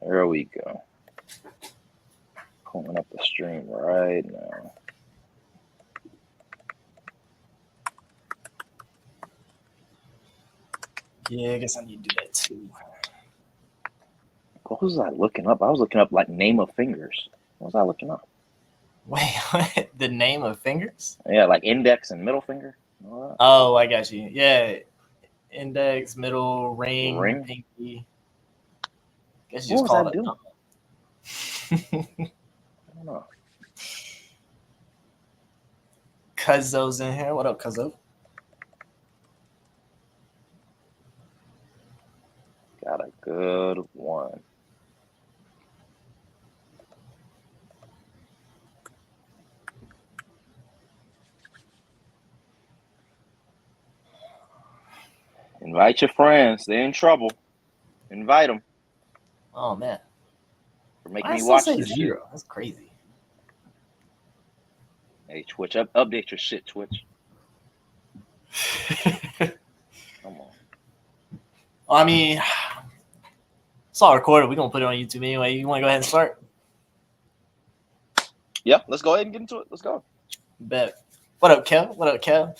There we go. Pulling up the stream right now. Yeah, I guess I need to do that too. What was I looking up? I was looking up like name of fingers. What was I looking up? Wait, what? The name of fingers? Yeah, like index and middle finger. Oh, I got you. Yeah, index, middle, ring, pinky. Guess you What just was I call it. doing? I don't know. Cuzzo's in here. What up, Cuzzo? Got a good one. Invite your friends. They're in trouble. Invite them. Oh man, For making I me still watch say this zero. shit. That's crazy. Hey, Twitch, update your shit, Twitch. Come on. I mean, it's all recorded. We're going to put it on YouTube anyway. You want to go ahead and start? Yeah, let's go ahead and get into it. Let's go. Bet. What up, Kev? What up, Kev?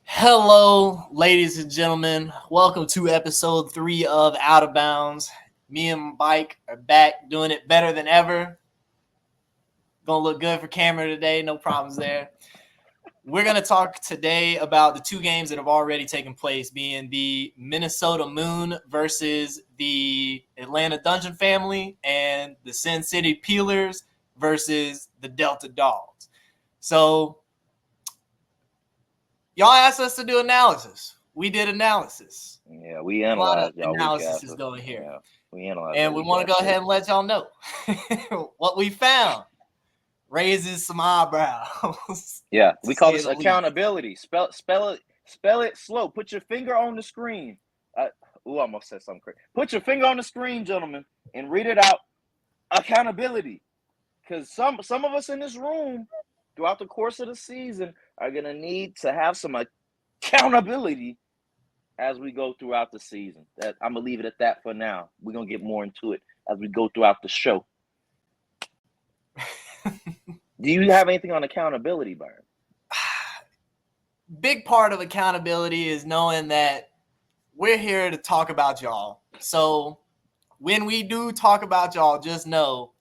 Hello, ladies and gentlemen. Welcome to episode 3 of Out of Bounds. Me and Mike are back doing it better than ever. Gonna look good for camera today. No problems there. We're going to talk today about the 2 games that have already taken place, being the Minnesota Moon versus the Atlanta Dungeon Family and the Sin City Peelers versus the Delta Dawgs. So, y'all asked us to do analysis. We did analysis. Yeah, we analyzed y'all. Analysis is going here. Yeah, we analyzed. And we want to go ahead and let y'all know what we found. Raises some eyebrows. Yeah, we call this accountability. Spell it slow. Put your finger on the screen. I almost said something crazy. Put your finger on the screen, gentlemen, and read it out. Accountability. Because some of us in this room throughout the course of the season are going to need to have some accountability as we go throughout the season. I'm going to leave it at that for now. We're going to get more into it as we go throughout the show. Do you have anything on accountability, Byron? Big part of accountability is knowing that we're here to talk about y'all. So when we do talk about y'all, just know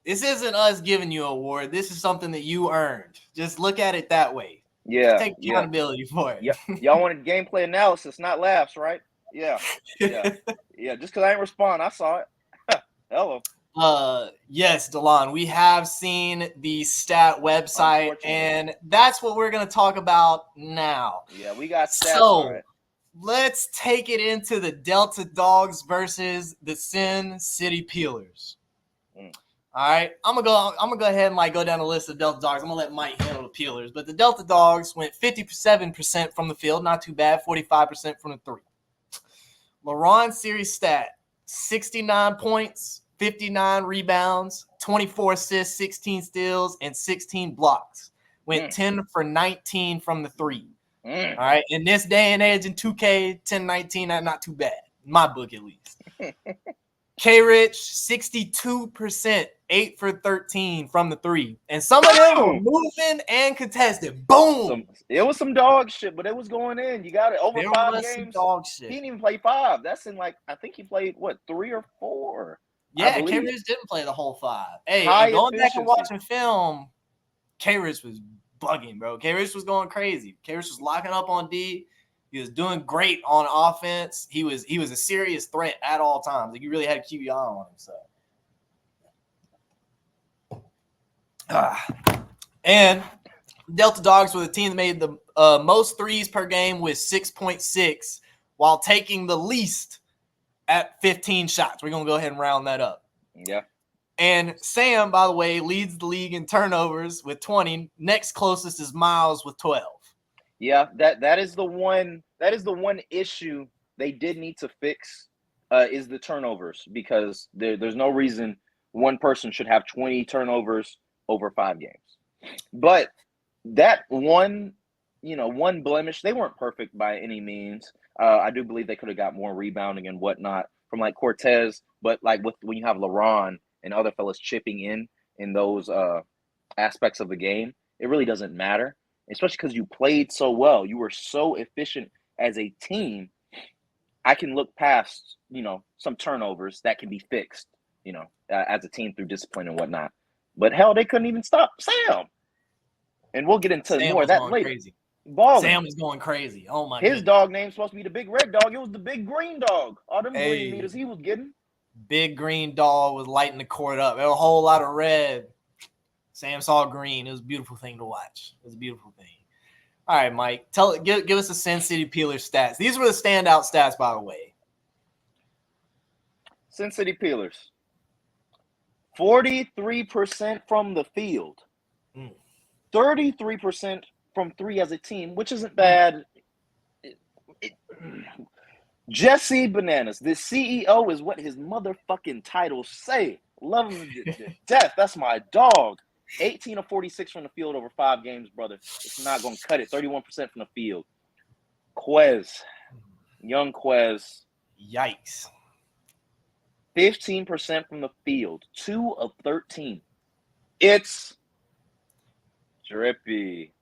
this isn't us giving you an award. This is something that you earned. Just look at it that way. Yeah. Take accountability for it. Yeah. Y'all wanted gameplay analysis, not laughs, right? Yeah. Yeah. Yeah. Just because I didn't respond, I saw it. Hello. Yes, Delon, we have seen the stat website, and that's what we're going to talk about now. Yeah, we got stats. So let's take it into the Delta Dawgs versus the Sin City Peelers. All right, I'm gonna go ahead and go down the list of Delta Dawgs. I'm gonna let Mike handle the Peelers, but the Delta Dawgs went 57% from the field, not too bad. 45% from the 3. LaRon series stat: 69 points. 59 rebounds, 24 assists, 16 steals, and 16 blocks. Went 10 for 19 from the 3. All right. In this day and age in 2K, 10-19, not too bad. In my book, at least. K-Rich, 62%, 8 for 13 from the 3. And some of them were moving and contested. Boom! It was some dog shit, but it was going in. You got it. Over 5 games. Dog shit. He didn't even play 5. That's in I think he played, 3 or 4? Yeah, K-Rich didn't play the whole 5. Hey, going back and watching film, K-Rich was bugging, bro. K-Rich was going crazy. K-Rich was locking up on D. He was doing great on offense. He was a serious threat at all times. You really had to keep your eye on him. And Delta Dawgs were the team that made the most threes per game with 6.6 while taking the least at 15 shots. We're going to go ahead and round that up. Yeah. And Sam, by the way, leads the league in turnovers with 20. Next closest is Miles with 12. Yeah, that is the one issue they did need to fix is the turnovers, because there's no reason one person should have 20 turnovers over 5 games. But that one blemish, they weren't perfect by any means. I do believe they could have got more rebounding and whatnot. from like Cortez, but like when you have LeBron and other fellas chipping in those aspects of the game, it really doesn't matter, especially because you played so well. You were so efficient as a team. I can look past, some turnovers that can be fixed, as a team through discipline and whatnot. But hell, they couldn't even stop Sam. And we'll get into Sam more of was that going later. crazy. Balling. Sam was going crazy. Oh my His goodness. dog name's supposed to be the big red dog. It was the big green dog. All them green meters he was getting. Big green dog was lighting the court up. There was a whole lot of red. Sam saw green. It was a beautiful thing to watch. It was a beautiful thing. All right, Mike. Give us the Sin City Peelers stats. These were the standout stats, by the way. Sin City Peelers. 43% from the field. 33% from three as a team, which isn't bad. Jesse Bananas, the CEO, is what his motherfucking titles say. Love him to death. That's my dog. 18 of 46 from the field over 5 games, brother. It's not going to cut it. 31% from the field. Young Quez. Yikes. 15% from the field. 2 of 13. It's drippy.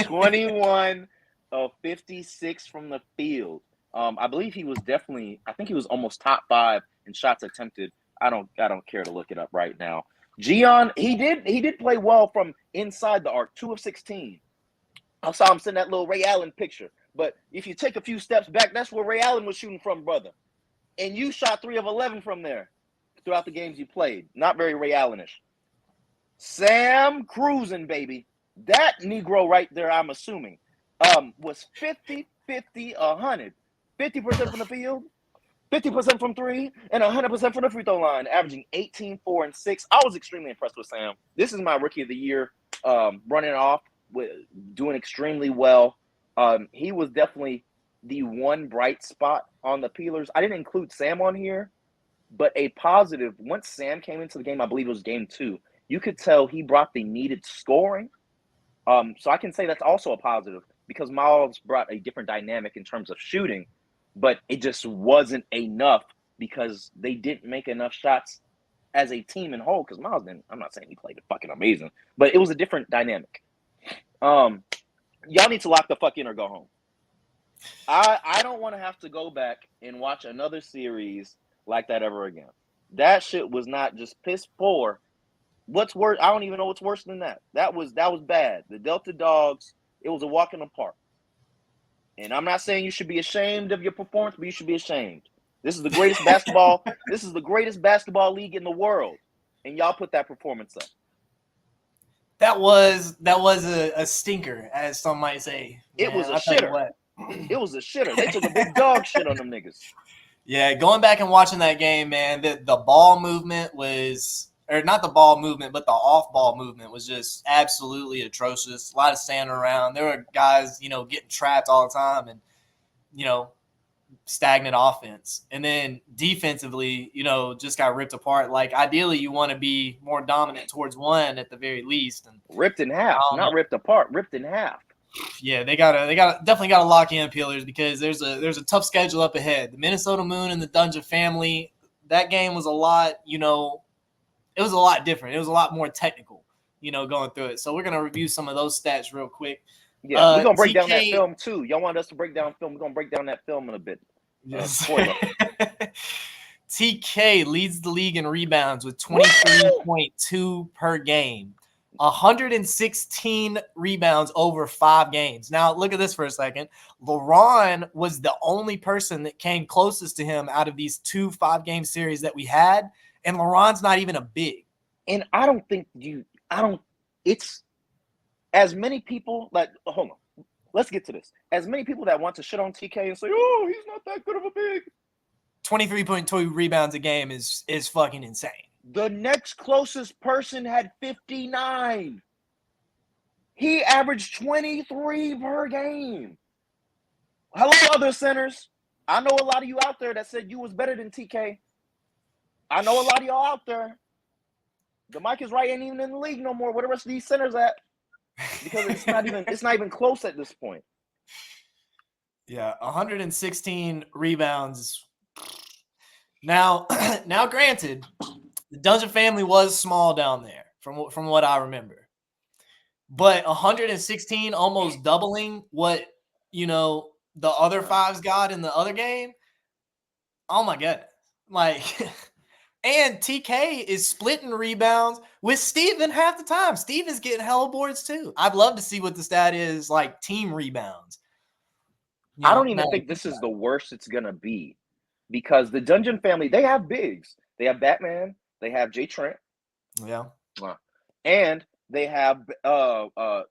21 of 56 from the field. I believe he was I think he was almost top 5 in shots attempted. I don't care to look it up right now. Gian, he did play well from inside the arc, 2 of 16. I saw him send that little Ray Allen picture. But if you take a few steps back, that's where Ray Allen was shooting from, brother. And you shot 3 of 11 from there throughout the games you played. Not very Ray Allenish. Sam cruising, baby. That Negro right there, I'm assuming, was 50, 50, 100. 50% from the field, 50% from 3, and 100% from the free throw line, averaging 18, 4, and 6. I was extremely impressed with Sam. This is my rookie of the year, running off, doing extremely well. He was definitely the one bright spot on the Peelers. I didn't include Sam on here, but a positive, once Sam came into the game, I believe it was game 2, you could tell he brought the needed scoring. So I can say that's also a positive because Miles brought a different dynamic in terms of shooting, but it just wasn't enough because they didn't make enough shots as a team in whole. Because Miles didn't, I'm not saying he played fucking amazing, but it was a different dynamic. Y'all need to lock the fuck in or go home. I don't want to have to go back and watch another series like that ever again. That shit was not just piss poor. What's worse? I don't even know what's worse than that. That was bad. The Delta Dogs, it was a walk in the park. And I'm not saying you should be ashamed of your performance, but you should be ashamed. This is the greatest basketball. This is the greatest basketball league in the world, and y'all put that performance up. That was a stinker, as some might say. It was a shitter. It was a shitter. They took a big dog shit on them niggas. Yeah, going back and watching that game, man, the ball movement was, or not the ball movement, but the off-ball movement was just absolutely atrocious. A lot of standing around. There were guys, getting trapped all the time and, stagnant offense. And then defensively, just got ripped apart. Like, ideally, you want to be more dominant towards one at the very least. And ripped in half, not ripped apart, ripped in half. Yeah, they definitely gotta lock in Peelers because there's a tough schedule up ahead. The Minnesota Moon and the Dungeon family, that game was a lot, it was a lot different. It was a lot more technical, going through it. So we're going to review some of those stats real quick. Yeah, we're going to break down that film too. Y'all want us to break down film. We're going to break down that film in a bit. Yes. TK leads the league in rebounds with 23.2 per game. 116 rebounds over 5 games. Now, look at this for a second. LeBron was the only person that came closest to him out of these 2 5-game series that we had. And LeBron's not even a big. And I don't think it's as many people hold on. Let's get to this. As many people that want to shit on TK and say, oh, he's not that good of a big. 23.2 rebounds a game is fucking insane. The next closest person had 59. He averaged 23 per game. Hello, other centers. I know a lot of you out there that said you was better than TK. I know a lot of y'all out there. The mic is right, ain't even in the league no more. Where the rest of these centers at? Because it's not even close at this point. Yeah, 116 rebounds. Now, now, granted, the Dungeon family was small down there, from what I remember. But 116, almost doubling what the other fives got in the other game. Oh my goodness! Like, and TK is splitting rebounds with Steven half the time. Steve is getting hella boards too. I'd love to see what the stat is like team rebounds. I don't even think this is the worst it's gonna be, because the Dungeon family, they have bigs. They have Batman. They have JayTrent. Yeah. And they have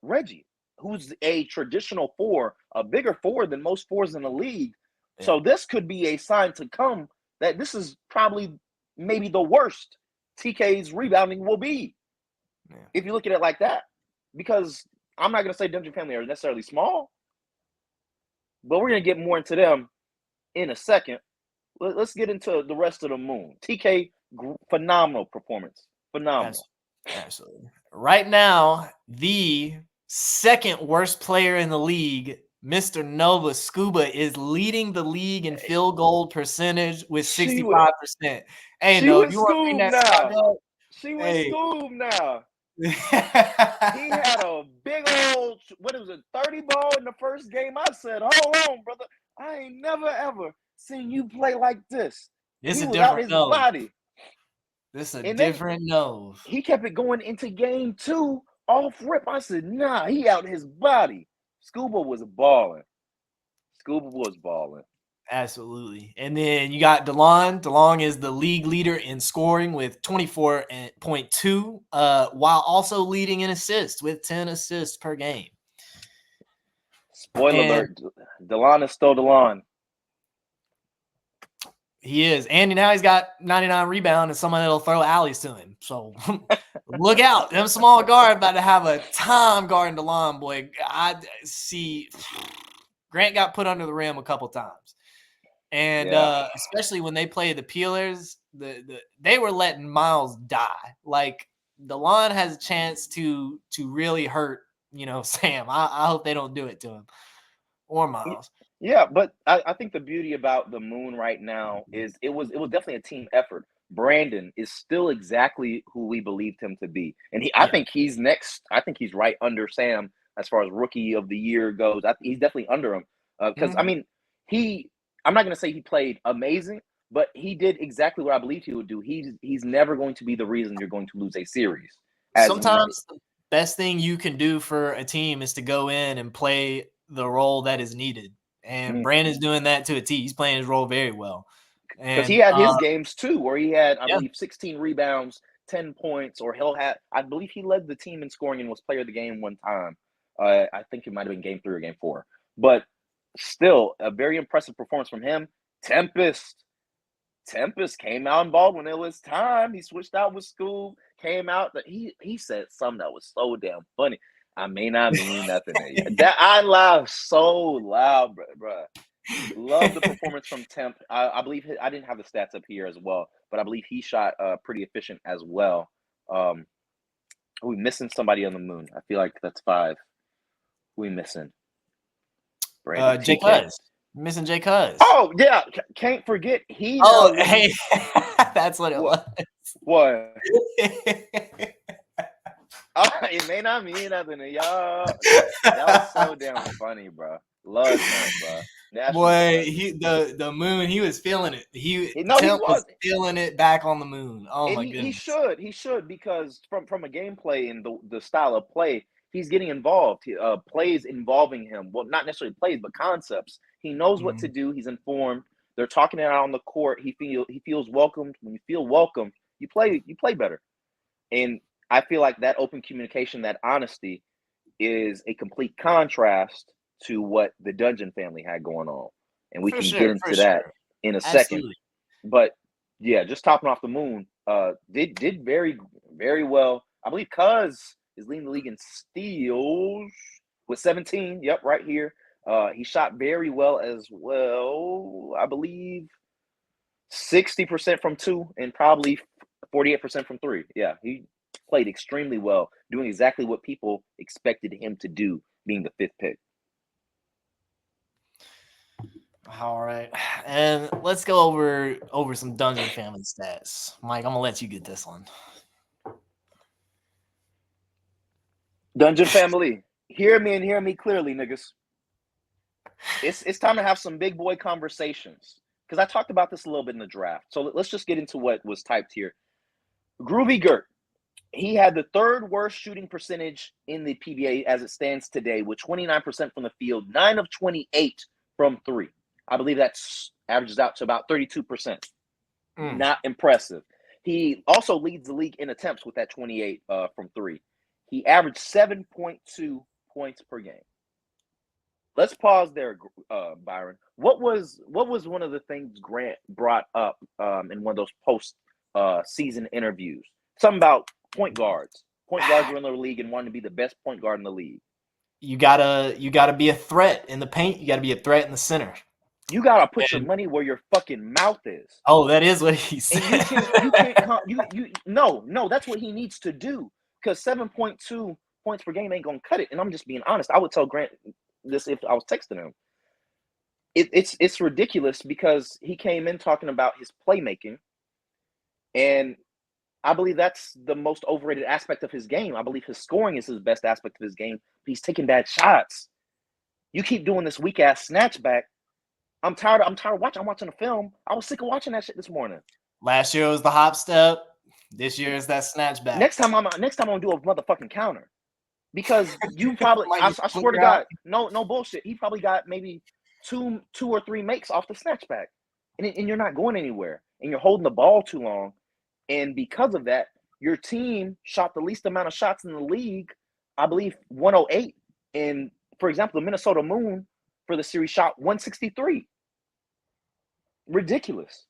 Reggie, who's a traditional four, a bigger four than most fours in the league. Yeah. So this could be a sign to come that this is probably maybe the worst TK's rebounding will be. Yeah. If you look at it like that. Because I'm not going to say Dungeon family are necessarily small, but we're going to get more into them in a second. Let's get into the rest of the moon. TK, phenomenal performance. Phenomenal. Absolutely. Right now, the second worst player in the league, Mr. Nova Scuba, is leading the league in field goal percentage with 65%. Hey, she no, was you want to now. She was Scoob now. He had a big old, what was it, 30 ball in the first game. I said, hold on, brother. I ain't never, ever seen you play like this. It's he a was different out his nose. body. This is a different nose. He kept it going into game 2 off rip. I said, nah, he out his body. Scuba was balling. Absolutely. And then you got DeLon. DeLong is the league leader in scoring with 24.2, while also leading in assists with 10 assists per game. Spoiler alert, DeLon is still DeLon. He is. And now he's got 99 rebound and someone that'll throw alleys to him. So look out. Them small guard about to have a time guarding DeLon, boy. I see Grant got put under the rim a couple times. And especially when they play the Peelers, they were letting Miles die. Like, DeLon has a chance to really hurt, Sam. I hope they don't do it to him or Miles. Yeah, but I think the beauty about the Moon right now is it was definitely a team effort. Brandon is still exactly who we believed him to be, and I think he's next. I think he's right under Sam as far as rookie of the year goes. He's definitely under him because I mean I'm not going to say he played amazing, but he did exactly what I believed he would do. He's never going to be the reason you're going to lose a series. Sometimes the best thing you can do for a team is to go in and play the role that is needed. And Brandon's doing that to a T. He's playing his role very well. Because he had his games too, where he had, I believe, 16 rebounds, 10 points, or I believe he led the team in scoring and was player of the game one time. I think it might have been game 3 or game 4. But still, a very impressive performance from him. Tempest came out and balled when it was time. He switched out with Scoob, came out. He said something that was so damn funny. I may not mean nothing to you. That I laughed so loud, bro. Love the performance from Temp. I believe I didn't have the stats up here as well, but I believe he shot pretty efficient as well. Are we missing somebody on the Moon? I feel like that's 5. Who we missing? Jay Cuz. Missing Jay Cuz. Oh yeah, can't forget he. Hey, that's what it was. What? It may not mean nothing to y'all. That was so damn funny, bro. Love him, bro. Boy, the Moon, he was feeling it. He was feeling it back on the Moon. Oh my goodness. He should because from a gameplay and the style of play, he's getting involved. Plays involving him. Well, not necessarily plays, but concepts. He knows what to do. He's informed. They're talking it out on the court. He feels welcomed. When you feel welcome, you play better. And I feel like that open communication, that honesty, is a complete contrast to what the Dungeon family had going on. And we can get into that in a second. But yeah, just topping off the Moon, did very, very well. I believe Cuz is leading the league in steals with 17. Yep, right here. He shot very well as well. I believe 60% from 2 and probably 48% from 3. Yeah, he played extremely well, doing exactly what people expected him to do, being the 5th pick. All right, and let's go over some Dungeon Family stats. Mike, I'm gonna let you get this one. Dungeon family, hear me and hear me clearly, niggas. It's time to have some big boy conversations because I talked about this a little bit in the draft. So let's just get into what was typed here. Groovy Gert, he had the third worst shooting percentage in the PBA as it stands today, with 29% from the field, 9 of 28 from three. I believe that's averages out to about 32%. Not impressive. He also leads the league in attempts with that 28 from three. He averaged 7.2 points per game. Let's pause there, Byron. What was one of the things Grant brought up in one of those post season interviews? Something about point guards. Point guards were in the league and wanted to be the best point guard in the league. You gotta be a threat in the paint. You gotta be a threat in the center. You gotta put your money where your fucking mouth is. Oh, that is what he said. And no, that's what he needs to do. Because 7.2 points per game ain't gonna cut it. And I'm just being honest. I would tell Grant this if I was texting him. It's ridiculous because he came in talking about his playmaking, and I believe that's the most overrated aspect of his game. I believe his scoring is his best aspect of his game. But he's taking bad shots. You keep doing this weak ass snatchback. I'm tired of watching. I'm watching a film. I was sick of watching that shit this morning. Last year was the hop step. This year is that snatchback. Next time I'm gonna do a motherfucking counter. Because you probably I swear to God, no bullshit. He probably got maybe two or three makes off the snatchback. And you're not going anywhere. And you're holding the ball too long. And because of that, your team shot the least amount of shots in the league, I believe 108. And for example, the Minnesota Moon for the series shot 163. Ridiculous.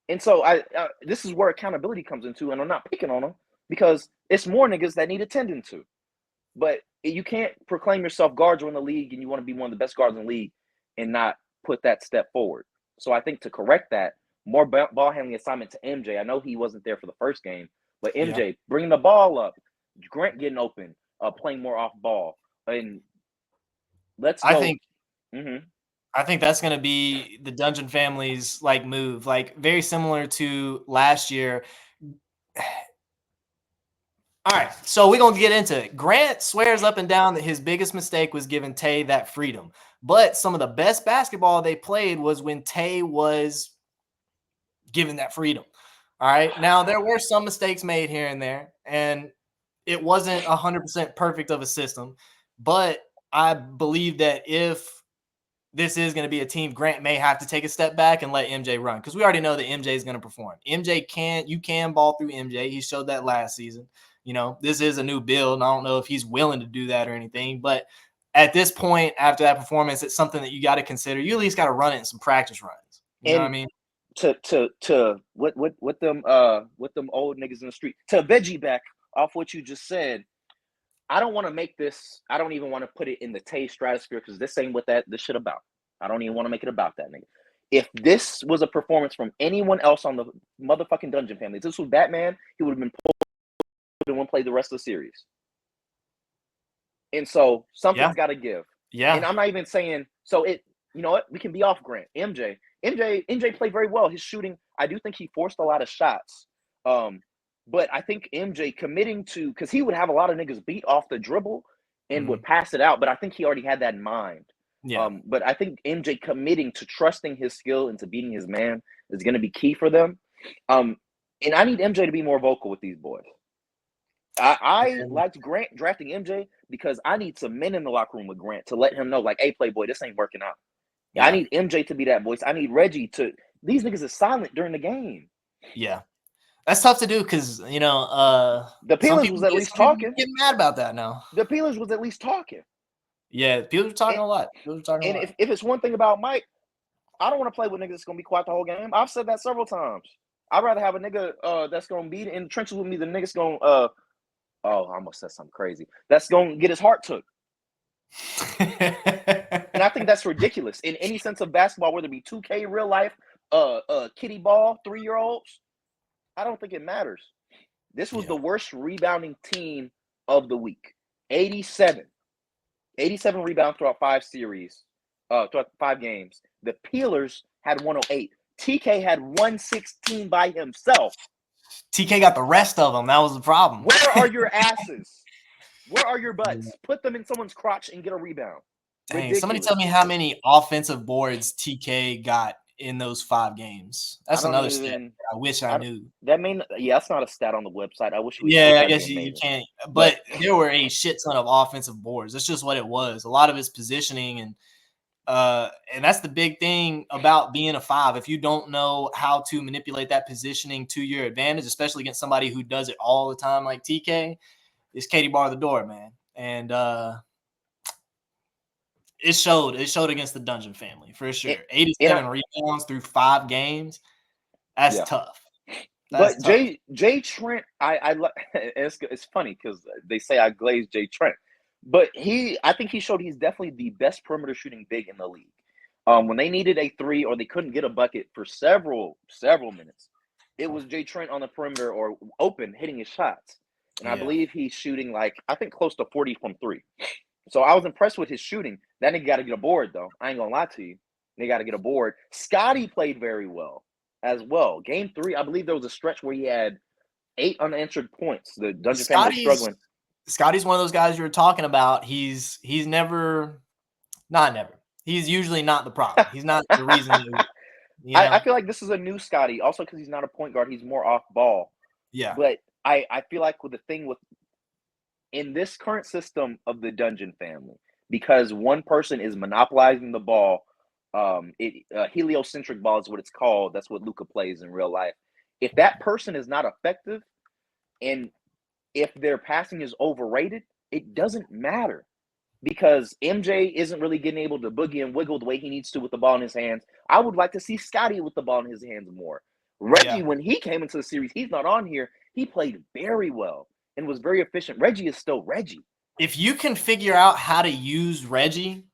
And so this is where accountability comes into, and I'm not picking on them because it's more niggas that need attending to. But you can't proclaim yourself guards in the league and you want to be one of the best guards in the league and not put that step forward. So I think to correct that, more ball handling assignment to MJ. I know he wasn't there for the first game, but MJ bringing the ball up, Grant getting open, playing more off ball, and let's go. I think that's going to be the Dungeon Family's like move, like very similar to last year. All right, so we're going to get into it. Grant swears up and down that his biggest mistake was giving Tay that freedom. But some of the best basketball they played was when Tay was given that freedom. All right, now there were some mistakes made here and there, and it wasn't 100% perfect of a system. But I believe that if this is going to be a team, Grant may have to take a step back and let MJ run because we already know that MJ is going to perform. You can ball through MJ. He showed that last season. You know, this is a new build, and I don't know if he's willing to do that or anything. But at this point, after that performance, it's something that you got to consider. You at least got to run it in some practice runs. You know what I mean? To what them old niggas in the street, to veggie back off what you just said. I don't want to make this. I don't even want to put it in the Tay stratosphere because this ain't what this shit about. I don't even want to make it about that nigga. If this was a performance from anyone else on the motherfucking Dungeon Family, if this was Batman, he would have been pulled and won't play the rest of the series. And so something's got to give. Yeah. And I'm not even saying so. You know what? We can be off Grant. MJ played very well. His shooting, I do think he forced a lot of shots. But I think MJ committing to, because he would have a lot of niggas beat off the dribble and would pass it out. But I think he already had that in mind. Yeah. But I think MJ committing to trusting his skill and to beating his man is going to be key for them. And I need MJ to be more vocal with these boys. I liked Grant drafting MJ because I need some men in the locker room with Grant to let him know, like, hey, Playboy, this ain't working out. Yeah. I need MJ to be that voice. I need Reggie to. These niggas are silent during the game. Yeah. That's tough to do because, you know, the Peelers was at least talking. Getting mad about that now. The Peelers was at least talking. Yeah, the Peelers were talking a lot. If it's one thing about Mike, I don't want to play with niggas that's going to be quiet the whole game. I've said that several times. I'd rather have a nigga that's going to be in the trenches with me than niggas going I almost said something crazy. That's going to get his heart took. And I think that's ridiculous in any sense of basketball, whether it be 2K, real life, kiddie ball, 3-year-olds. I don't think it matters. This was the worst rebounding team of the week. 87 rebounds throughout 5 series. 5 games. The Peelers had 108. TK had 116 by himself. TK got the rest of them. That was the problem. Where are your asses? Where are your butts? Put them in someone's crotch and get a rebound. Dang, Ridiculous. somebody tell me how many offensive boards TK got in those 5 games. That's another stat I wish I knew. That's not a stat on the website. I wish we I guess you can't. But there were a shit ton of offensive boards. That's just what it was. A lot of his positioning and that's the big thing about being a 5. If you don't know how to manipulate that positioning to your advantage, especially against somebody who does it all the time like TK, it's Katie bar the door, man. And it showed against the Dungeon family for sure. 87 rebounds through 5 games. That's tough. But JayTrent, it's funny because they say I glazed JayTrent, but I think he showed he's definitely the best perimeter shooting big in the league. When they needed a 3 or they couldn't get a bucket for several minutes, it was JayTrent on the perimeter or open hitting his shots. And I believe he's shooting close to 40 from 3. So I was impressed with his shooting. That nigga got to get a board, though. I ain't going to lie to you. They got to get a board. Scotty played very well as well. Game 3, I believe there was a stretch where he had 8 unanswered points. The Dungeon family was struggling. Scotty's one of those guys you were talking about. He's never. He's usually not the problem. He's not the reason. I feel like this is a new Scotty. Also because he's not a point guard. He's more off ball. Yeah. But I feel like in this current system of the Dungeon family, because one person is monopolizing the ball, heliocentric ball is what it's called. That's what Luka plays in real life. If that person is not effective, and if their passing is overrated, it doesn't matter because MJ isn't really getting able to boogie and wiggle the way he needs to with the ball in his hands. I would like to see Scotty with the ball in his hands more. Reggie, when he came into the series, he's not on here. He played very well and was very efficient. Reggie is still Reggie. If you can figure out how to use Reggie,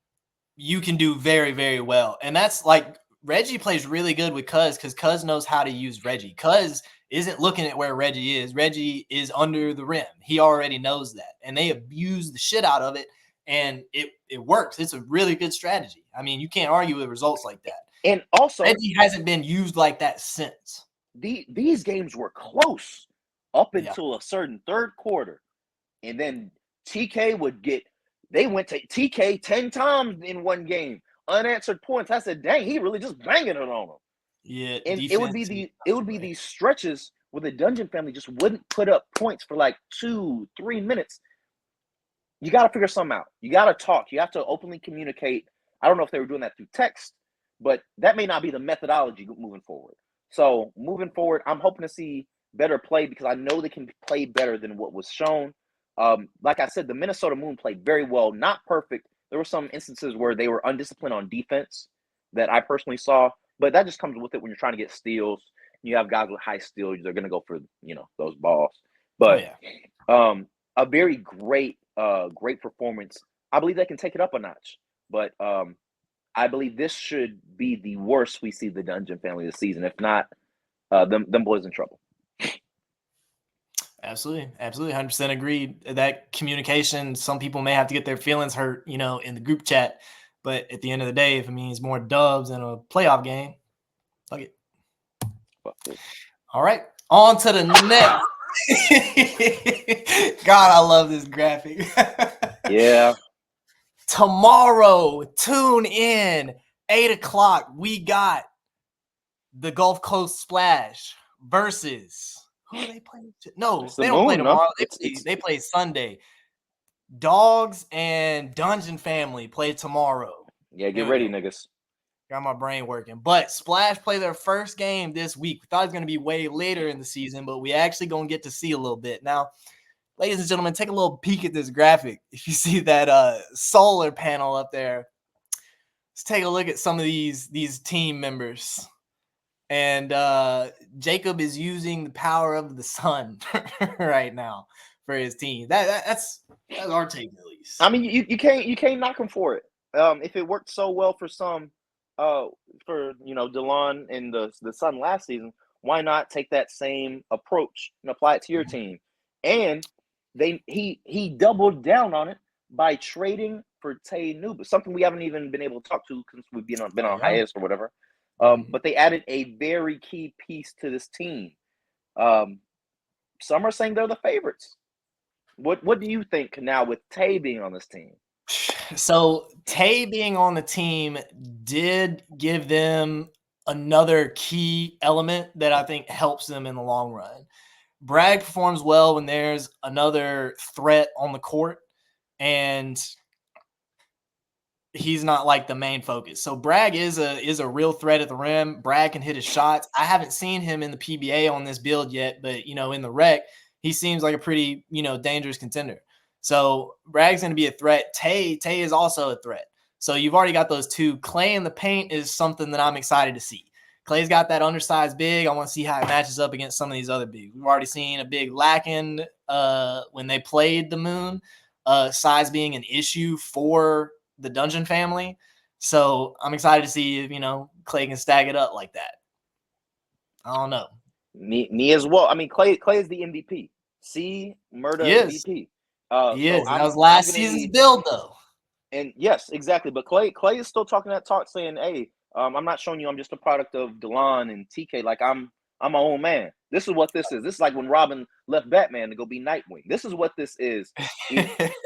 you can do very, very well. And that's like Reggie plays really good with Cuz because Cuz knows how to use Reggie. Cuz isn't looking at where Reggie is. Reggie is under the rim. He already knows that. And they abuse the shit out of it. And it works. It's a really good strategy. I mean, you can't argue with results like that. And also, Reggie hasn't been used like that since. These games were close up until a certain third quarter. And then TK they went to TK 10 times in one game. Unanswered points. I said, dang, he really just banging it on them. Yeah. And it would be these stretches where the Dungeon family just wouldn't put up points for like 2-3 minutes. You got to figure something out. You got to talk. You have to openly communicate. I don't know if they were doing that through text, but that may not be the methodology moving forward. So moving forward, I'm hoping to see better play because I know they can play better than what was shown. Like I said, the Minnesota Moon played very well. Not perfect. There were some instances where they were undisciplined on defense that I personally saw, but that just comes with it when you're trying to get steals. You have guys with high steals. They're going to go for, those balls. But a very great performance. I believe they can take it up a notch. But I believe this should be the worst we see the Dungeon family this season. If not, them boys in trouble. Absolutely. 100% agreed. That communication, some people may have to get their feelings hurt, in the group chat. But at the end of the day, if it means more dubs in a playoff game, fuck it. All right. On to the next. God, I love this graphic. Yeah. Tomorrow, tune in, 8:00. We got the Gulf Coast Splash versus who are they playing? No, they don't play tomorrow. They play Sunday. Dawgs and Dungeon Family play tomorrow. Yeah, get ready, niggas. Got my brain working. But Splash play their first game this week. We thought it was going to be way later in the season, but we actually going to get to see a little bit. Now, ladies and gentlemen, take a little peek at this graphic. If you see that solar panel up there, let's take a look at some of these team members. And Jacob is using the power of the sun right now for his team. That's our take, at least. I mean, you can't knock him for it. If it worked so well for some, for DeLon and the Sun last season, why not take that same approach and apply it to your team? And he doubled down on it by trading for Tay Nuba, something we haven't even been able to talk to because we've been on hiatus or whatever. But they added a very key piece to this team. Some are saying they're the favorites. What do you think now with Tay being on this team? So Tay being on the team did give them another key element that I think helps them in the long run. Bragg performs well when there's another threat on the court, and he's not like the main focus. So Bragg is a real threat at the rim. Bragg can hit his shots. I haven't seen him in the PBA on this build yet, but in the rec, he seems like a pretty, dangerous contender. So Bragg's going to be a threat. Tay is also a threat. So you've already got those two. Clay in the paint is something that I'm excited to see. Clay's got that undersized big. I want to see how it matches up against some of these other bigs. We've already seen a big lacking when they played the Moon, size being an issue for the Dungeon family. So I'm excited to see if, Clay can stack it up like that. I don't know. Me as well. I mean, Clay is the MVP. Murder MVP. He is. That was last season's build, though. And yes, exactly. But Clay is still talking that talk, saying, "Hey, I'm not showing you. I'm just a product of DeLon and TK. Like I'm my own man. This is what this is. This is like when Robin left Batman to go be Nightwing. This is what this is.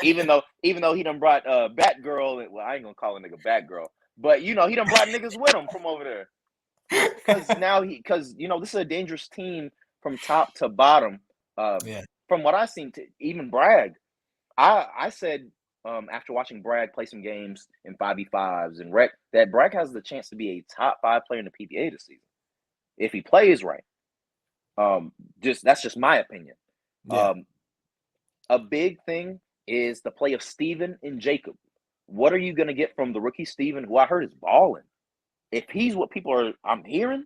even though he done brought Batgirl. Well, I ain't gonna call a nigga Batgirl, but he done brought niggas with him from over there. Because this is a dangerous team from top to bottom. From what I've seen, to even Bragg, I said after watching Bragg play some games in 5v5s and rec that Bragg has the chance to be a top 5 player in the PBA this season if he plays right. That's just my opinion. Yeah. A big thing is the play of Steven and Jacob. What are you going to get from the rookie Steven, who I heard is balling? If he's what I'm hearing,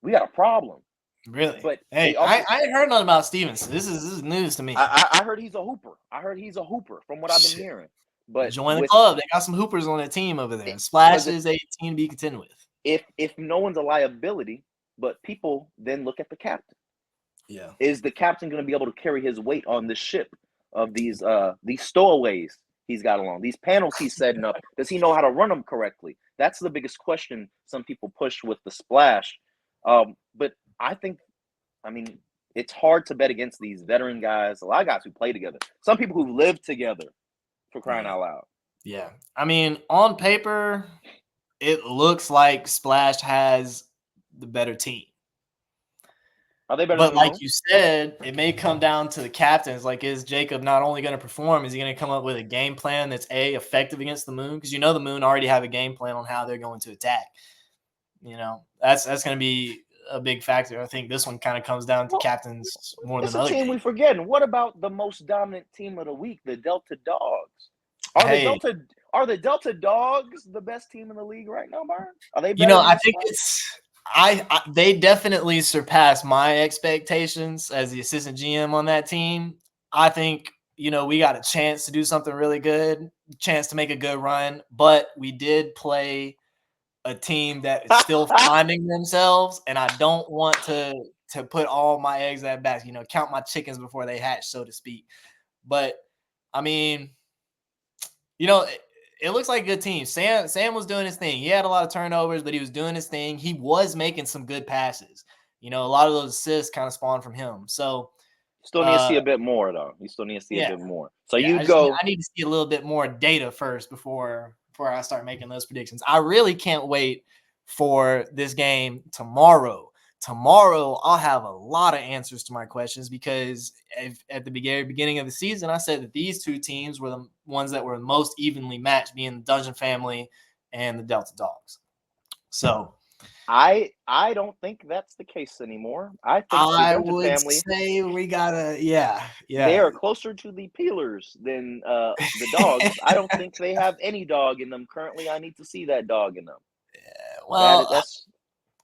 we got a problem. Really? But hey, I ain't heard nothing about Steven. So this is news to me. I heard he's a hooper. From what I've been hearing. But join the club. They got some hoopers on their team over there. Splash is a team to be contended with. If no one's a liability, but people then look at the captain. Yeah. Is the captain going to be able to carry his weight on this ship of these stowaways he's got along, these panels he's setting up? Does he know how to run them correctly? That's the biggest question some people push with the splash. But I mean, it's hard to bet against these veteran guys, a lot of guys who play together, some people who live together, for crying out loud. Yeah. I mean, on paper, it looks like Splash has the better team. Are they better? But like you said, it may come down to the captains. Like, is Jacob not only going to perform, is he going to come up with a game plan that's effective against the Moon? Because the Moon already have a game plan on how they're going to attack. That's going to be a big factor. I think this one kind of comes down to captains more than other. It's a team we forgetting. What about the most dominant team of the week, the Delta Dogs? Are the Delta Dogs the best team in the league right now, Byron? Are they better? I think they definitely surpassed my expectations as the assistant GM on that team. I think, we got a chance to do something really good, chance to make a good run, but we did play a team that is still finding themselves, and I don't want to put all my eggs in that basket, count my chickens before they hatch, so to speak. But, I mean, it looks like a good team. Sam was doing his thing. He had a lot of turnovers, but he was doing his thing. He was making some good passes. A lot of those assists kind of spawned from him. So still need to see a bit more, though. You still need to see a bit more. So I need to see a little bit more data first before I start making those predictions. I really can't wait for this game tomorrow. Tomorrow, I'll have a lot of answers to my questions because at the beginning of the season, I said that these two teams were the ones that were most evenly matched, being the Dungeon family and the Delta Dogs. So I don't think that's the case anymore. I think the Dungeon family say we gotta, yeah. They are closer to the Peelers than the Dogs. I don't think they have any dog in them currently. I need to see that dog in them. Yeah, well, that's.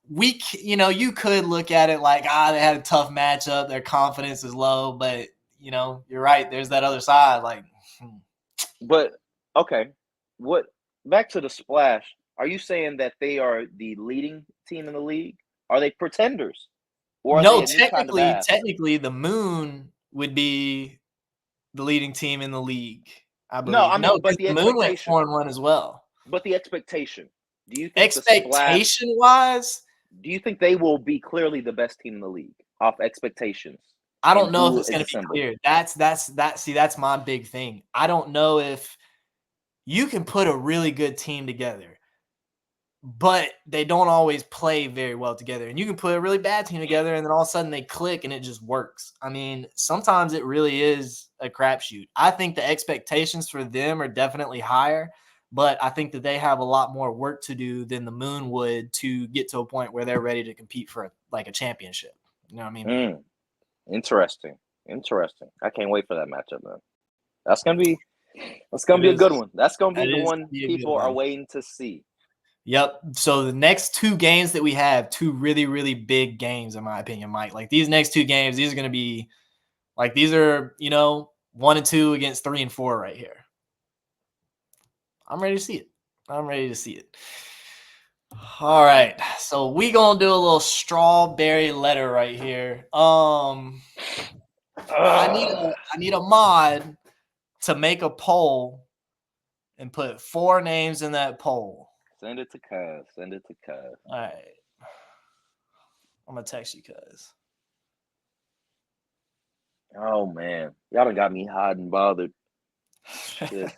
You could look at it like, they had a tough matchup. Their confidence is low, but you're right. There's that other side. Like, but okay, back to the splash. Are you saying that they are the leading team in the league? Are they pretenders? Or no, technically, the Moon would be the leading team in the league. I believe. No, I mean, but 'cause the the Moon went expectation. 4-1 as well. But the expectation. Do you think Expectation-wise, do you think they will be clearly the best team in the league off expectations? I And don't know if who it's is going to be assembled? clear. That's my big thing. I don't know if you can put a really good team together, but they don't always play very well together. And you can put a really bad team together, and then all of a sudden they click and it just works. I mean, sometimes it really is a crapshoot. I think the expectations for them are definitely higher, but I think that they have a lot more work to do than the Moon would to get to a point where they're ready to compete for a championship. You know what I mean? Interesting. I can't wait for that matchup, man. That's gonna be a good one. That's gonna be the one people are waiting to see. Yep. So the next two games that we have, two really, really big games, in my opinion, Mike. Like these next two games, these are going to be like these are 1 and 2 against 3 and 4 right here. I'm ready to see it. All right. So we gonna do a little strawberry letter right here. I need a mod to make a poll and put 4 names in that poll. Send it to Cuz. All right. I'm going to text you, Cuz. Oh, man. Y'all done got me hot and bothered. Shit.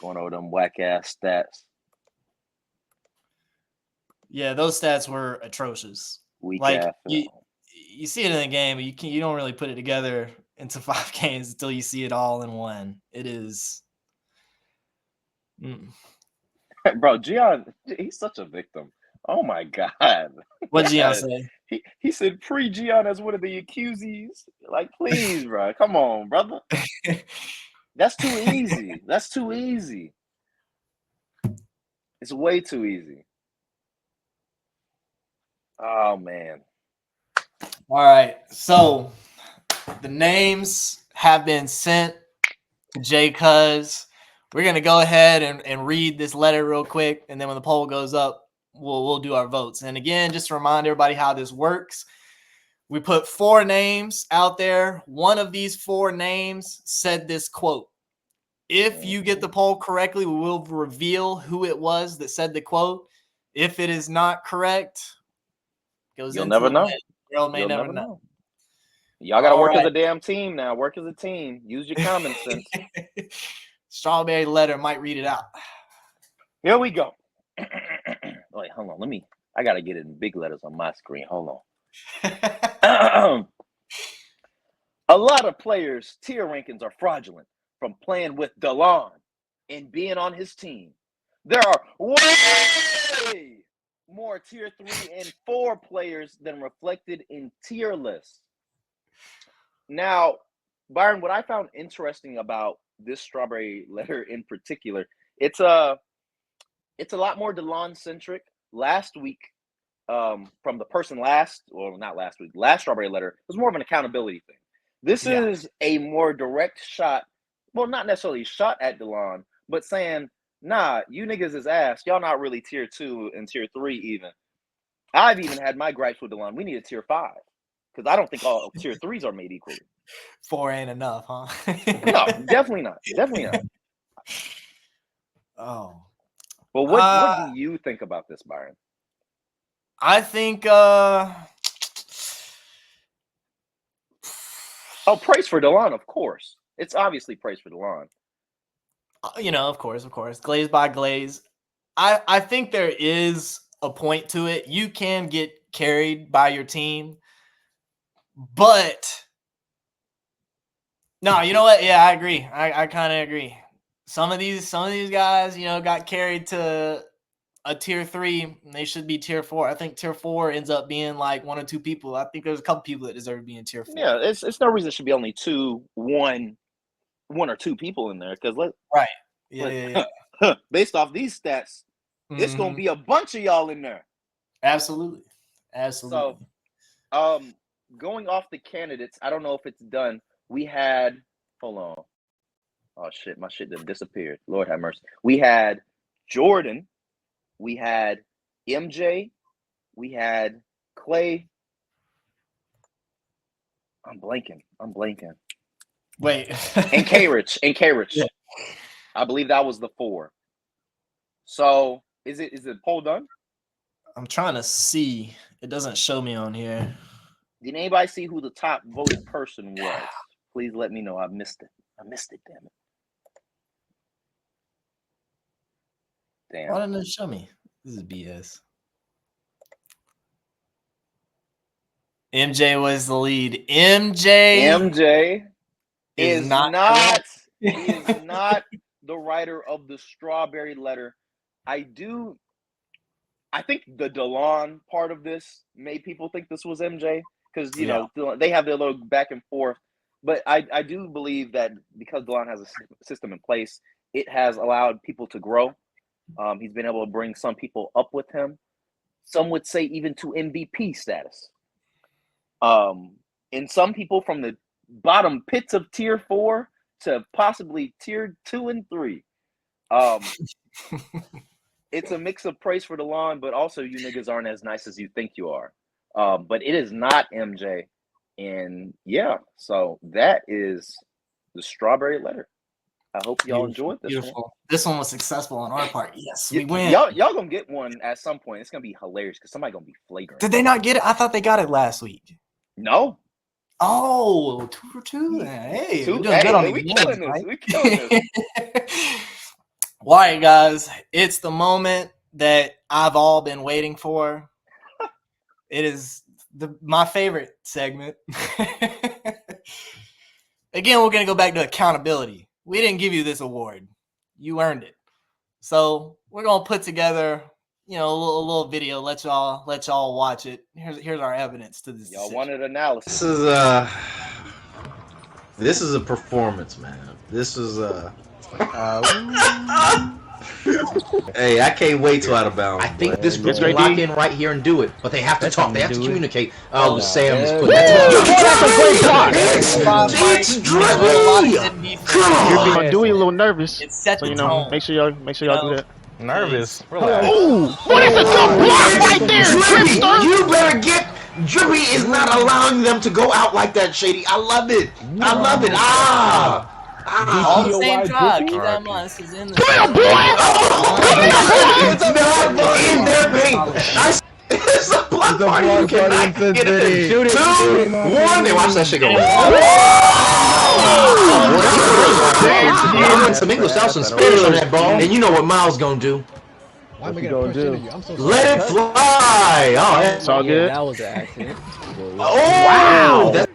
Going over them whack-ass stats. Yeah, those stats were atrocious. Weak like, ass. You see it in the game, but you don't really put it together into 5 games until you see it all in one. It is... Bro, Gian, he's such a victim. Oh my God. What Gian say? He said pre-Gian as one of the accusees. Like, please, bro. Come on, brother. That's too easy. It's way too easy. Oh man. All right. So the names have been sent to Jay Cuz. We're gonna go ahead and read this letter real quick, and then when the poll goes up, we'll do our votes. And again, just to remind everybody how this works, we put 4 names out there. One of these 4 names said this quote. If you get the poll correctly, we will reveal who it was that said the quote. If it is not correct, You'll never know. Girl may never know. Y'all gotta work as a damn team now. Work as a team. Use your common sense. Strawberry letter might read it out. Here we go. Wait, hold on. I gotta get it in big letters on my screen. Hold on. A lot of players' tier rankings are fraudulent from playing with DeLon and being on his team. There are way more tier 3 and 4 players than reflected in tier lists. Now, Byron, what I found interesting about this strawberry letter in particular, it's a lot more DeLon centric. Last week, from the person last strawberry letter was more of an accountability thing. This is a more direct shot. Well, not necessarily shot at DeLon, but saying, nah, you niggas is ass. Y'all not really tier 2 and tier 3 even. I've even had my gripes with DeLon. We need a tier 5 because I don't think all tier 3s are made equally. 4 ain't enough, huh? No, definitely not. Oh. Well, what do you think about this, Byron? I think praise for DeLon, of course. It's obviously praise for DeLon. Of course. Glaze by glaze. I think there is a point to it. You can get carried by your team, but no, you know what? Yeah, I agree. I kind of agree. Some of these guys, got carried to a tier 3. They should be tier 4. I think tier 4 ends up being like 1 or 2 people. I think there's a couple people that deserve to be in tier 4. Yeah, it's no reason it should be only 1 or 2 people in there because right. Yeah. Based off these stats, it's gonna be a bunch of y'all in there. Absolutely. So, going off the candidates, I don't know if it's done. We had, hold on. Oh shit, my shit done disappeared. Lord have mercy. We had Jordan. We had MJ. We had Clay. I'm blanking. Wait. and K-Rich. Yeah. I believe that was the 4. So is the poll done? I'm trying to see. It doesn't show me on here. Did anybody see who the top voted person was? Please let me know. I missed it. Damn it. Damn. Why didn't it show me? This is BS. MJ was the lead. MJ is not the writer of the Strawberry Letter. I think the DeLon part of this made people think this was MJ because you know they have their little back and forth. But I do believe that because DeLon has a system in place, it has allowed people to grow. He's been able to bring some people up with him. Some would say even to MVP status. And some people from the bottom pits of tier 4 to possibly tier 2 and 3. It's a mix of praise for DeLon, but also you niggas aren't as nice as you think you are. But it is not MJ. And yeah, so that is the Strawberry Letter. I hope y'all enjoyed this one. This one was successful on our part. Yes, we win. Y'all gonna get one at some point. It's gonna be hilarious because somebody gonna be flagrant. Did they not get it? I thought they got it last week. No. Oh, 2 for 2. Hey, we're doing good on the killing this. Right? We killing this. All right, guys. It's the moment that I've all been waiting for. It is my favorite segment. Again, we're gonna go back to accountability. We didn't give you this award. You earned it. So we're gonna put together, a little video. Let y'all watch it. Here's our evidence to this. Y'all wanted analysis. This is a performance, man. This is Hey, I can't wait till out of bounds. I think this group can lock in right here and do it, but they have to talk. They have to communicate. Oh, Sam is putting that's a great block. It's Drippy. You're being Dewey a little nervous, It set so the tone. make sure y'all do that. Nervous. Relax. Oh, what is a good block right there, Tripster? You better get. Drippy is not allowing them to go out like that, Shady. I love it. I love it. All the same drive. Keep that in mind. This is in the. It's not in their paint. It's a block party. You cannot get it. 2, 1. They watch that shit go. Some English out, some Spanish on that ball, and you know what Miles gonna do. What you gonna do? Let it fly. Oh, it's all good. That was an accident. Wow.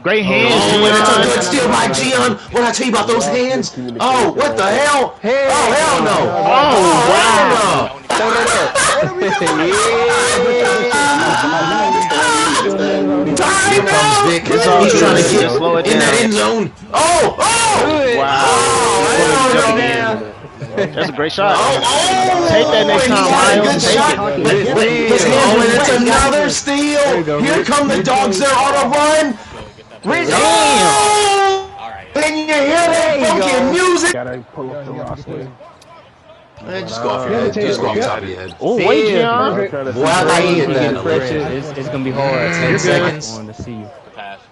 Great hands. Oh, that's a good steal by Gian. What I tell you about those hands? Oh, what the hell? Oh, hell no. Oh, wow. Here comes Vic. He's trying to get in that end zone. Oh! Wow. That's a great shot. Take that next time, Miles. Take it. And it's another steal. Here come the Dogs. They're on a run. Damn! And you hear that funky music? Gotta pull up the roster. Man, just go off your head. Just go off the top of your head. Oh, wait, Gian. Boy, I like that. It's gonna be hard. 10 seconds. To see.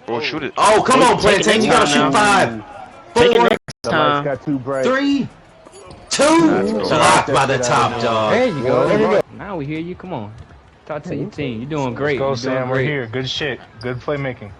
Or shoot it. Oh, come on, Plantain. You gotta shoot 5. 4. Time. 3. 2. Blocked by the top dog. There you go. Now we hear you. Come on. Talk to your team. You're doing great. Let's go, Sam. We're here. Good shit. Good playmaking.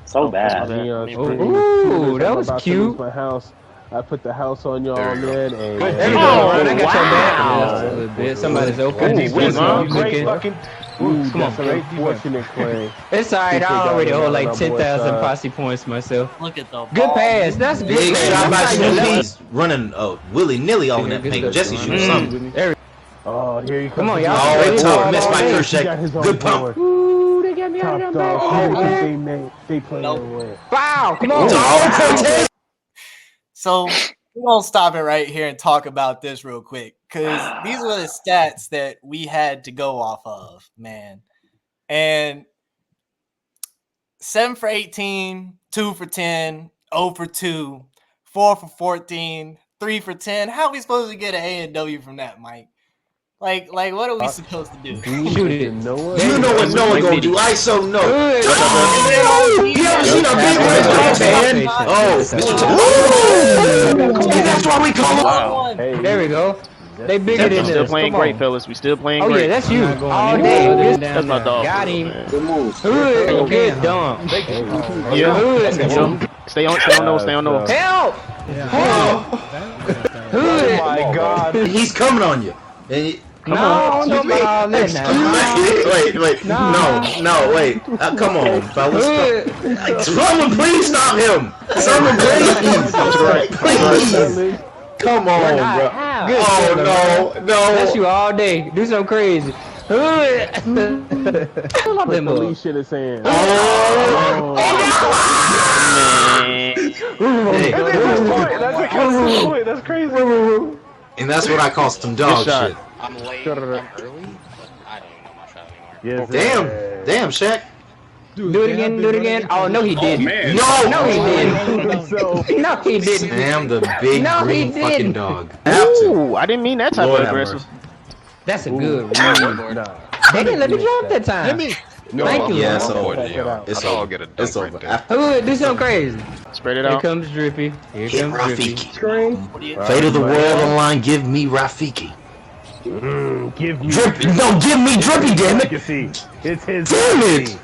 So bad. Ooh, that was cute. My house. I put the house on y'all, man. There you go. I got your back. A little bit. Somebody's open. Great fucking. Come on. Unfortunate play. It's alright. I already hold like 10,000 posse points myself. Look at the Good pass. That's Big good. shot by Snoopy. He's running willy-nilly all in that paint. Jesse shooting something. Oh, here you Come on, y'all. Oh, a tough miss by He got Kershak. his own Good pump. board. Ooh, they got me out of Top them dog. back. They play their way. Wow. Come on. So we're gonna stop it right here and talk about this real quick because these were the stats that we had to go off of, man. And 7 for 18, 2 for 10, 0 for 2, 4 for 14, 3 for 10. How are we supposed to get an A and W from that, Mike? Like, what are we supposed to do? Shoot it. You know what Noah gonna do? ISO no. You ever seen a big red man? Oh, that's why we call him. Wow. There we go. They bigger We than still this. playing Come great, on. fellas. We still playing Oh great. yeah, that's you. All day. That's my dog. Got him. Good moves. Hood, good dumb. Yeah. Hood. Stay on no. Help! Help! Oh my God. He's coming on you. No, don't about all that now. Wait. No, wait. Come on, fellas. Someone please stop him. Someone please. Come on, bro. Good Oh, no. That's you all day. Do something crazy. Hood. Put police shit in his hand. That's crazy. And that's what I call some dog shit. I'm late. I'm early. I don't even know my shot anymore. Yes, Damn, Shaq. Do it again. Oh, no, he didn't. man. No, he didn't. So, No, he didn't. Damn the big No, he green fucking didn't. dog. Have to. Ooh, I didn't mean that type Lord of have aggressive. That's a good one. nah. They didn't let me jump that time. No, Thank you, Yeah, Lord. it's over. Check it out. It's I'll over. get a dunk It's right over. there. Hood, do something crazy. Spread it Here out. comes Drippy. Here Hit comes Drippy. Rafiki. Fate of the world online, give me Rafiki. Give me No, give me Drippy, damn it. legacy. It's his Damn it.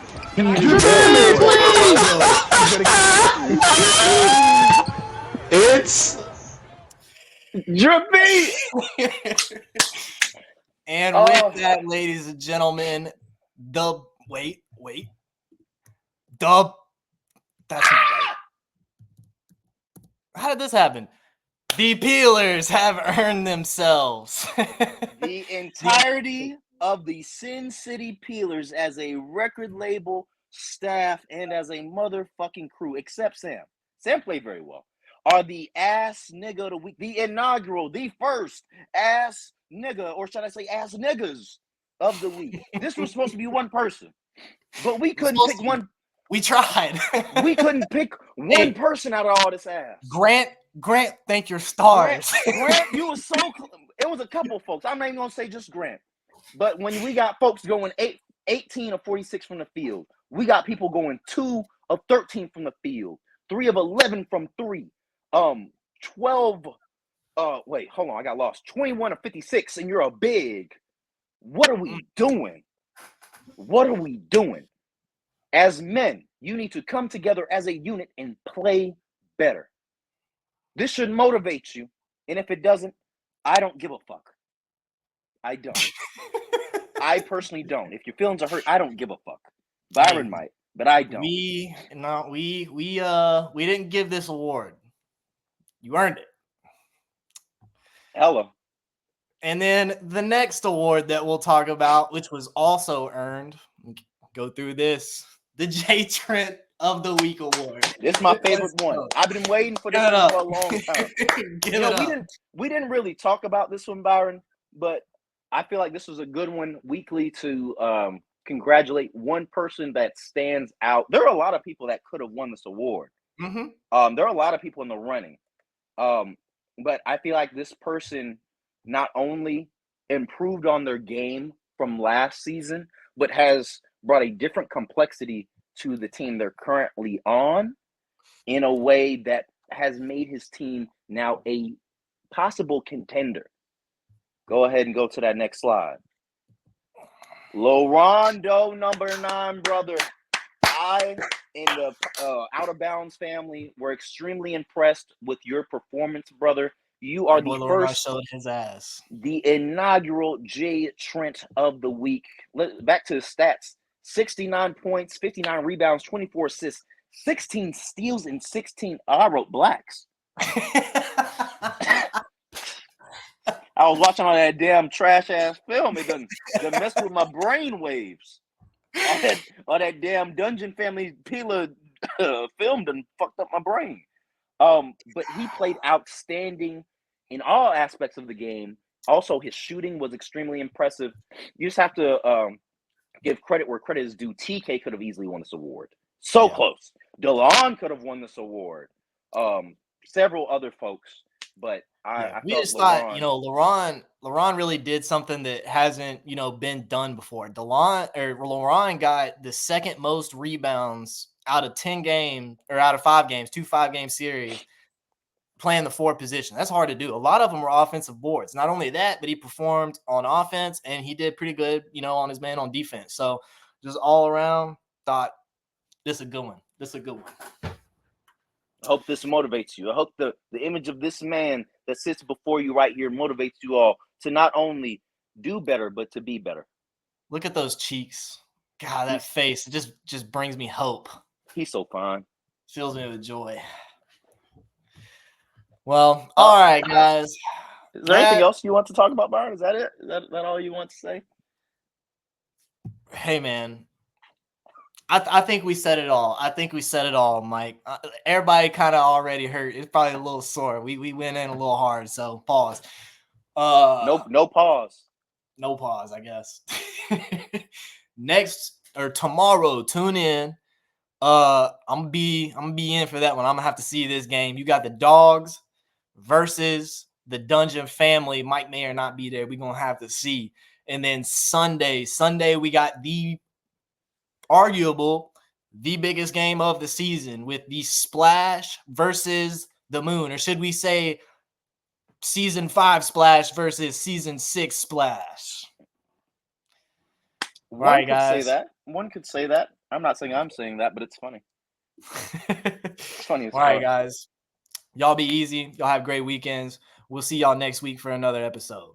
It's Drippy. And Oh. with that, ladies and gentlemen, wait. That's not right. How did this happen? The Peelers have earned themselves The entirety of the Sin City Peelers as a record label, staff, and as a motherfucking crew, except Sam. Sam played very well. Are the ass nigga of the week, the inaugural, the first ass nigga, or should I say ass niggas of the week. This was supposed to be one person, but we couldn't pick one. We tried. We couldn't pick one person out of all this ass. Grant, thank your stars. Grant, you was so close. It was a couple folks. I'm not even gonna say just Grant, but when we got folks going 18 of 46 from the field, we got people going 2 of 13 from the field, 3 of 11 from 3, 12. Wait, hold on, I got lost. 21 of 56, and you're a big. What are we doing? What are we doing? As men, you need to come together as a unit and play better. This should motivate you. And if it doesn't, I don't give a fuck. I don't. I personally don't. If your feelings are hurt, I don't give a fuck. Byron might, but I don't. We didn't give this award. You earned it. Hello. And then the next award that we'll talk about, which was also earned, go through this, the JayTrent of the Week award. This is my favorite one. I've been waiting for this one for a long time. We didn't really talk about this one, Byron, but I feel like this was a good one weekly to congratulate one person that stands out. There are a lot of people that could have won this award. Mm-hmm. There are a lot of people in the running. But I feel like this person not only improved on their game from last season, but has brought a different complexity to the team they're currently on in a way that has made his team now a possible contender. Go ahead and go to that next slide. Lorondo, number 9, brother. I and the Out of Bounds family were extremely impressed with your performance, brother. You are the first, showed his ass. the inaugural JayTrent of the week. Back to the stats: 69 points, 59 rebounds, 24 assists, 16 steals, and 16. I wrote blacks. I was watching all that damn trash ass film. It done messed with my brain waves. All that damn Dungeon Family Peeler film done fucked up my brain. But he played outstanding in all aspects of the game. Also, his shooting was extremely impressive. You just have to give credit where credit is due. TK could have easily won this award. So close. DeLon could have won this award. Several other folks. but I we felt just LeBron. thought, LeBron really did something that hasn't, been done before. LeBron got the second most rebounds out of 10 games or out of 5 games, 2 5-game series playing the 4 position. That's hard to do. A lot of them were offensive boards. Not only that, but he performed on offense and he did pretty good, on his man on defense. So just all around thought this is a good one. I hope this motivates you. I hope the image of this man that sits before you right here motivates you all to not only do better, but to be better. Look at those cheeks. God, that face, it just brings me hope. He's so fine. Fills me with joy. Well, all right, guys. Is there anything else you want to talk about, Byron? Is that it? Is that all you want to say? Hey, man. I think we said it all. Mike. Everybody kind of already hurt. It's probably a little sore. We went in a little hard, so pause. No pause. No pause, I guess. Next or tomorrow, tune in. I'm gonna be in for that one. I'm gonna have to see this game. You got the Dawgs versus the Dungeon family. Mike may or not be there. We're gonna have to see. And then Sunday we got the biggest game of the season with the Splash versus the Moon, or should we say season 5 Splash versus season 6 Splash? One right, could guys. say that. One could say that. I'm not saying I'm saying that, but it's funny. It's funny. All right, guys. Y'all be easy. Y'all have great weekends. We'll see y'all next week for another episode.